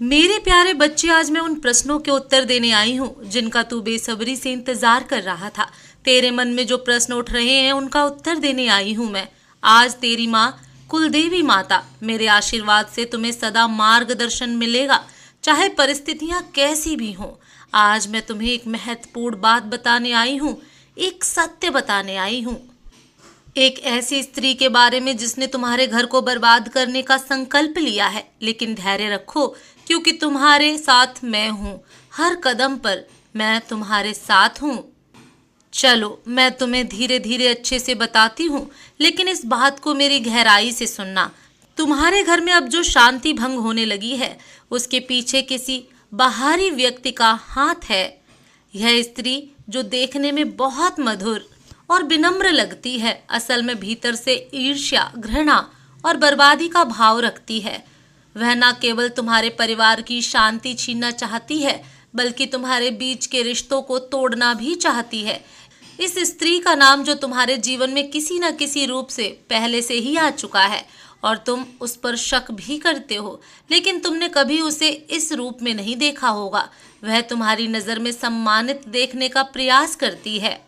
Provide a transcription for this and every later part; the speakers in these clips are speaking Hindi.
मेरे प्यारे बच्चे, आज मैं उन प्रश्नों के उत्तर देने आई हूँ जिनका तू बेसब्री से इंतजार कर रहा था। तेरे मन में जो प्रश्न उठ रहे हैं उनका उत्तर देने आई हूँ मैं। आज तेरी माँ कुलदेवी माता, मेरे आशीर्वाद से तुम्हें सदा मार्गदर्शन मिलेगा, चाहे परिस्थितियां कैसी भी हों। आज मैं तुम्हें एक महत्वपूर्ण बात बताने आई हूँ, एक सत्य बताने आई हूँ। एक ऐसी स्त्री के बारे में जिसने तुम्हारे घर को बर्बाद करने का संकल्प लिया है। लेकिन धैर्य रखो, क्योंकि तुम्हारे साथ मैं हूँ। हर कदम पर मैं तुम्हारे साथ हूँ। चलो, मैं तुम्हें धीरे धीरे अच्छे से बताती हूँ, लेकिन इस बात को मेरी गहराई से सुनना। तुम्हारे घर में अब जो शांति भंग होने लगी है, उसके पीछे किसी बाहरी व्यक्ति का हाथ है। यह स्त्री जो देखने में बहुत मधुर और विनम्र लगती है, असल में भीतर से ईर्ष्या, घृणा और बर्बादी का भाव रखती है। वह न केवल तुम्हारे परिवार की शांति छीनना चाहती है, बल्कि तुम्हारे बीच के रिश्तों को तोड़ना भी चाहती है। इस स्त्री का नाम, जो तुम्हारे जीवन में किसी न किसी रूप से पहले से ही आ चुका है और तुम उस पर शक भी करते हो, लेकिन तुमने कभी उसे इस रूप में नहीं देखा होगा। वह तुम्हारी नज़र में सम्मानित देखने का प्रयास करती है।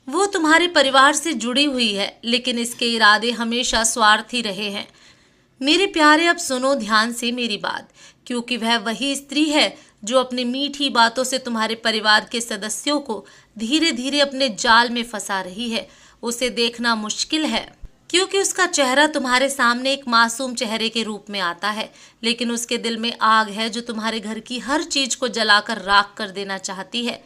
वो तुम्हारे परिवार से जुड़ी हुई है, लेकिन इसके इरादे हमेशा स्वार्थी रहे हैं। मेरे प्यारे, अब सुनो ध्यान से मेरी बात, क्योंकि वह वही स्त्री है जो अपनी मीठी बातों से तुम्हारे परिवार के सदस्यों को धीरे धीरे अपने जाल में फंसा रही है। उसे देखना मुश्किल है, क्योंकि उसका चेहरा तुम्हारे सामने एक मासूम चेहरे के रूप में आता है, लेकिन उसके दिल में आग है जो तुम्हारे घर की हर चीज को जलाकर राख कर देना चाहती है।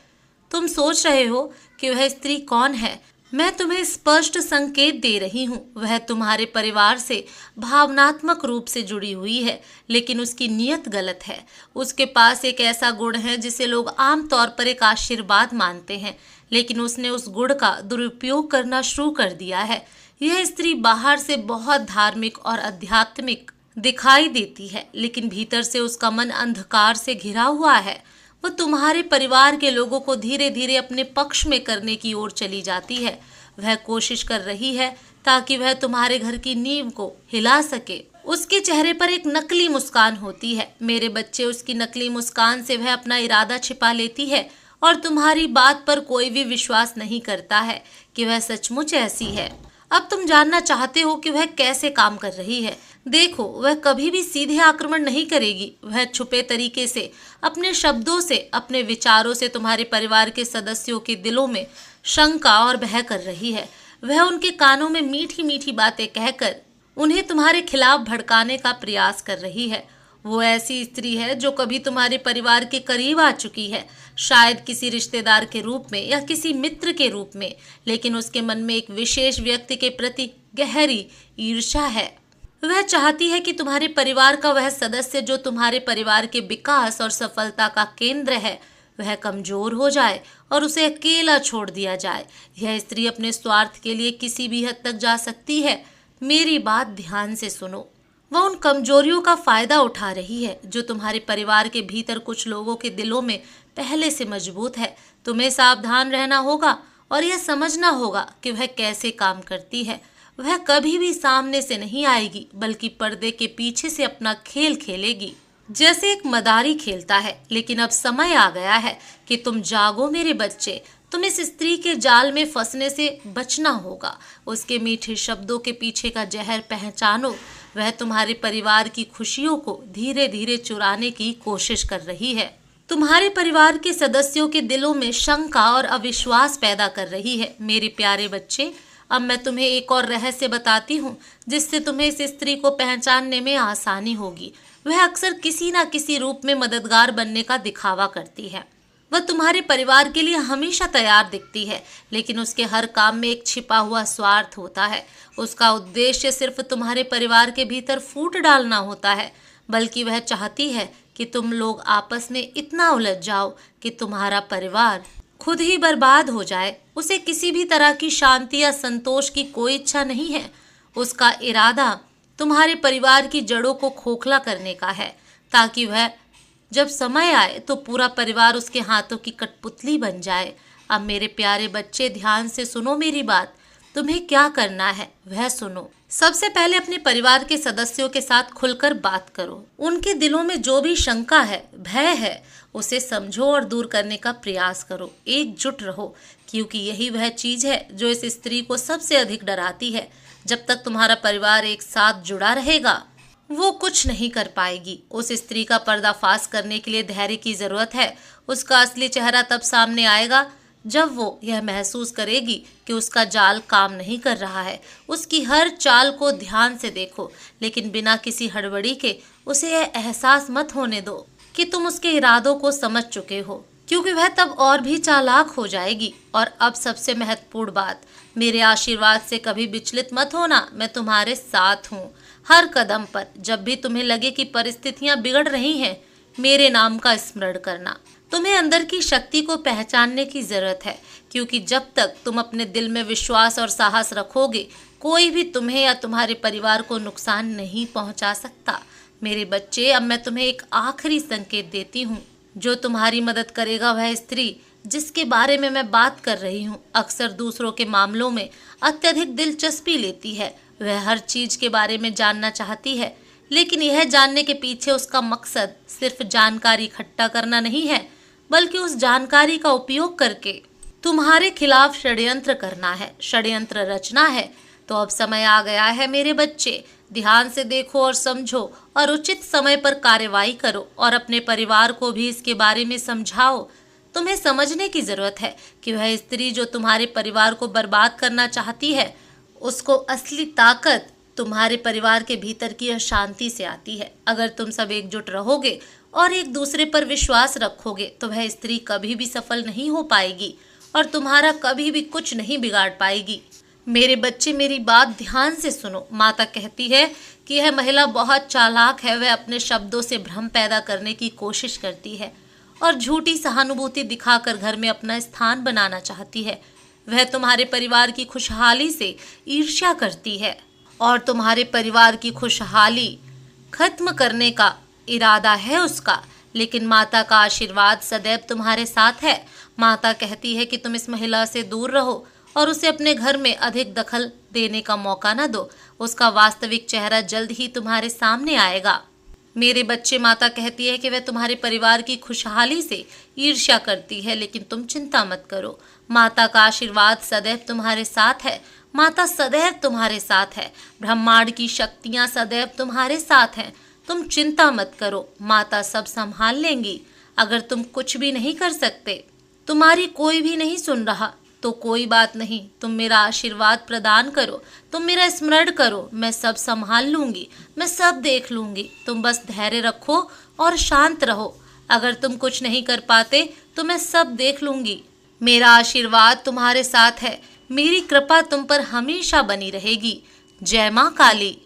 तुम सोच रहे हो कि वह स्त्री कौन है। मैं तुम्हें स्पष्ट संकेत दे रही हूँ। वह तुम्हारे परिवार से भावनात्मक रूप से जुड़ी हुई है, लेकिन उसकी नीयत गलत है। उसके पास एक ऐसा गुण है जिसे लोग आमतौर पर एक आशीर्वाद मानते हैं, लेकिन उसने उस गुण का दुरुपयोग करना शुरू कर दिया है। यह स्त्री बाहर से बहुत धार्मिक और आध्यात्मिक दिखाई देती है, लेकिन भीतर से उसका मन अंधकार से घिरा हुआ है। वह तुम्हारे परिवार के लोगों को धीरे धीरे अपने पक्ष में करने की ओर चली जाती है। वह कोशिश कर रही है ताकि वह तुम्हारे घर की नींव को हिला सके। उसके चेहरे पर एक नकली मुस्कान होती है मेरे बच्चे। उसकी नकली मुस्कान से वह अपना इरादा छिपा लेती है और तुम्हारी बात पर कोई भी विश्वास नहीं करता है कि वह सचमुच ऐसी है। अब तुम जानना चाहते हो कि वह कैसे काम कर रही है। देखो, वह कभी भी सीधे आक्रमण नहीं करेगी। वह छुपे तरीके से, अपने शब्दों से, अपने विचारों से तुम्हारे परिवार के सदस्यों के दिलों में शंका और भय कर रही है। वह उनके कानों में मीठी मीठी बातें कहकर उन्हें तुम्हारे खिलाफ भड़काने का प्रयास कर रही है। वो ऐसी स्त्री है जो कभी तुम्हारे परिवार के करीब आ चुकी है, शायद किसी रिश्तेदार के रूप में या किसी मित्र के रूप में, लेकिन उसके मन में एक विशेष व्यक्ति के प्रति गहरी ईर्ष्या है। वह चाहती है कि तुम्हारे परिवार का वह सदस्य जो तुम्हारे परिवार के विकास और सफलता का केंद्र है, वह कमजोर हो जाए और उसे अकेला छोड़ दिया जाए। यह स्त्री अपने स्वार्थ के लिए किसी भी हद तक जा सकती है। मेरी बात ध्यान से सुनो। वह उन कमजोरियों का फायदा उठा रही है जो तुम्हारे परिवार के भीतर कुछ लोगों के दिलों में पहले से मजबूत है। तुम्हें सावधान रहना होगा और यह समझना होगा कि वह कैसे काम करती है। वह कभी भी सामने से नहीं आएगी, बल्कि पर्दे के पीछे से अपना खेल खेलेगी, जैसे एक मदारी खेलता है। लेकिन अब समय आ गया है कि तुम जागो मेरे बच्चे। तुम इस स्त्री के जाल में फंसने से बचना होगा। उसके मीठे शब्दों के पीछे का जहर पहचानो। वह तुम्हारे परिवार की खुशियों को धीरे धीरे चुराने की कोशिश कर रही है। तुम्हारे परिवार के सदस्यों के दिलों में शंका और अविश्वास पैदा कर रही है। मेरे प्यारे बच्चे, अब मैं तुम्हें एक और रहस्य बताती हूँ, जिससे तुम्हें इस स्त्री को पहचानने में आसानी होगी। वह अक्सर किसी न किसी रूप में मददगार बनने का दिखावा करती है। वह तुम्हारे परिवार के लिए हमेशा तैयार दिखती है, लेकिन उसके हर काम में एक छिपा हुआ स्वार्थ होता है। उसका उद्देश्य सिर्फ तुम्हारे परिवार के भीतर फूट डालना होता है, बल्कि वह चाहती है कि तुम लोग आपस में इतना उलझ जाओ कि तुम्हारा परिवार खुद ही बर्बाद हो जाए। उसे किसी भी तरह की शांति या संतोष की कोई इच्छा नहीं है। उसका इरादा तुम्हारे परिवार की जड़ों को खोखला करने का है, ताकि वह जब समय आए तो पूरा परिवार उसके हाथों की कठपुतली बन जाए। अब मेरे प्यारे बच्चे, ध्यान से सुनो मेरी बात। तुम्हें क्या करना है वह सुनो। सबसे पहले अपने परिवार के सदस्यों के साथ खुलकर बात करो। उनके दिलों में जो भी शंका है, भय है, उसे समझो और दूर करने का प्रयास करो। एकजुट रहो, क्योंकि यही वह चीज है जो इस स्त्री को सबसे अधिक डराती है। जब तक तुम्हारा परिवार एक साथ जुड़ा रहेगा, वो कुछ नहीं कर पाएगी। उस स्त्री का पर्दाफाश करने के लिए धैर्य की जरूरत है। उसका असली चेहरा तब सामने आएगा जब वो यह महसूस करेगी कि उसका जाल काम नहीं कर रहा है। उसकी हर चाल को ध्यान से देखो, लेकिन बिना किसी हड़बड़ी के। उसे यह एहसास मत होने दो कि तुम उसके इरादों को समझ चुके हो, क्योंकि वह तब और भी चालाक हो जाएगी। और अब सबसे महत्वपूर्ण बात, मेरे आशीर्वाद से कभी विचलित मत होना। मैं तुम्हारे साथ हूँ हर कदम पर। जब भी तुम्हें लगे कि परिस्थितियां बिगड़ रही हैं, मेरे नाम का स्मरण करना। तुम्हें अंदर की शक्ति को पहचानने की जरूरत है, क्योंकि जब तक तुम अपने दिल में विश्वास और साहस रखोगे, कोई भी तुम्हें या तुम्हारे परिवार को नुकसान नहीं पहुंचा सकता। मेरे बच्चे, अब मैं तुम्हें एक आखिरी संकेत देती हूँ। जो तुम्हारी मदद करेगा, वह स्त्री जिसके बारे में मैं बात कर रही हूँ, अक्सर दूसरों के मामलों में अत्यधिक दिलचस्पी लेती है। वह हर चीज के बारे में जानना चाहती है, लेकिन यह जानने के पीछे उसका मकसद सिर्फ जानकारी इकट्ठा करना नहीं है, बल्कि उस जानकारी का उपयोग करके तुम्हारे खिलाफ षड्यंत्र करना है, षड्यंत्र रचना है। तो अब समय आ गया है मेरे बच्चे, ध्यान से देखो और समझो और उचित समय पर कार्रवाई करो और अपने परिवार को भी इसके बारे में समझाओ। तुम्हें समझने की जरूरत है कि वह स्त्री जो तुम्हारे परिवार को बर्बाद करना चाहती है, उसको असली ताकत तुम्हारे परिवार के भीतर की अशांति से आती है। अगर तुम सब एकजुट रहोगे और एक दूसरे पर विश्वास रखोगे, तो वह स्त्री कभी भी सफल नहीं हो पाएगी और तुम्हारा कभी भी कुछ नहीं बिगाड़ पाएगी। मेरे बच्चे, मेरी बात ध्यान से सुनो। माता कहती है कि यह महिला बहुत चालाक है। वह अपने शब्दों से भ्रम पैदा करने की कोशिश करती है और झूठी सहानुभूति दिखाकर घर में अपना स्थान बनाना चाहती है। वह तुम्हारे परिवार की खुशहाली से ईर्ष्या करती है और तुम्हारे परिवार की खुशहाली खत्म करने का इरादा है उसका। लेकिन माता का आशीर्वाद सदैव तुम्हारे साथ है। माता कहती है कि तुम इस महिला से दूर रहो और उसे अपने घर में अधिक दखल देने का मौका न दो। उसका वास्तविक चेहरा जल्द ही तुम्हारे सामने आएगा। मेरे बच्चे, माता कहती है कि वह तुम्हारे परिवार की खुशहाली से ईर्ष्या करती है, लेकिन तुम चिंता मत करो। माता का आशीर्वाद सदैव तुम्हारे साथ है। माता सदैव तुम्हारे साथ है। ब्रह्मांड की शक्तियां सदैव तुम्हारे साथ हैं। तुम चिंता मत करो, माता सब संभाल लेंगी। अगर तुम कुछ भी नहीं कर सकते, तुम्हारी कोई भी नहीं सुन रहा, तो कोई बात नहीं। तुम मेरा आशीर्वाद प्रदान करो, तुम मेरा स्मरण करो। मैं सब संभाल लूंगी, मैं सब देख लूंगी। तुम बस धैर्य रखो और शांत रहो। अगर तुम कुछ नहीं कर पाते, तो मैं सब देख लूंगी। मेरा आशीर्वाद तुम्हारे साथ है। मेरी कृपा तुम पर हमेशा बनी रहेगी। जय मां काली।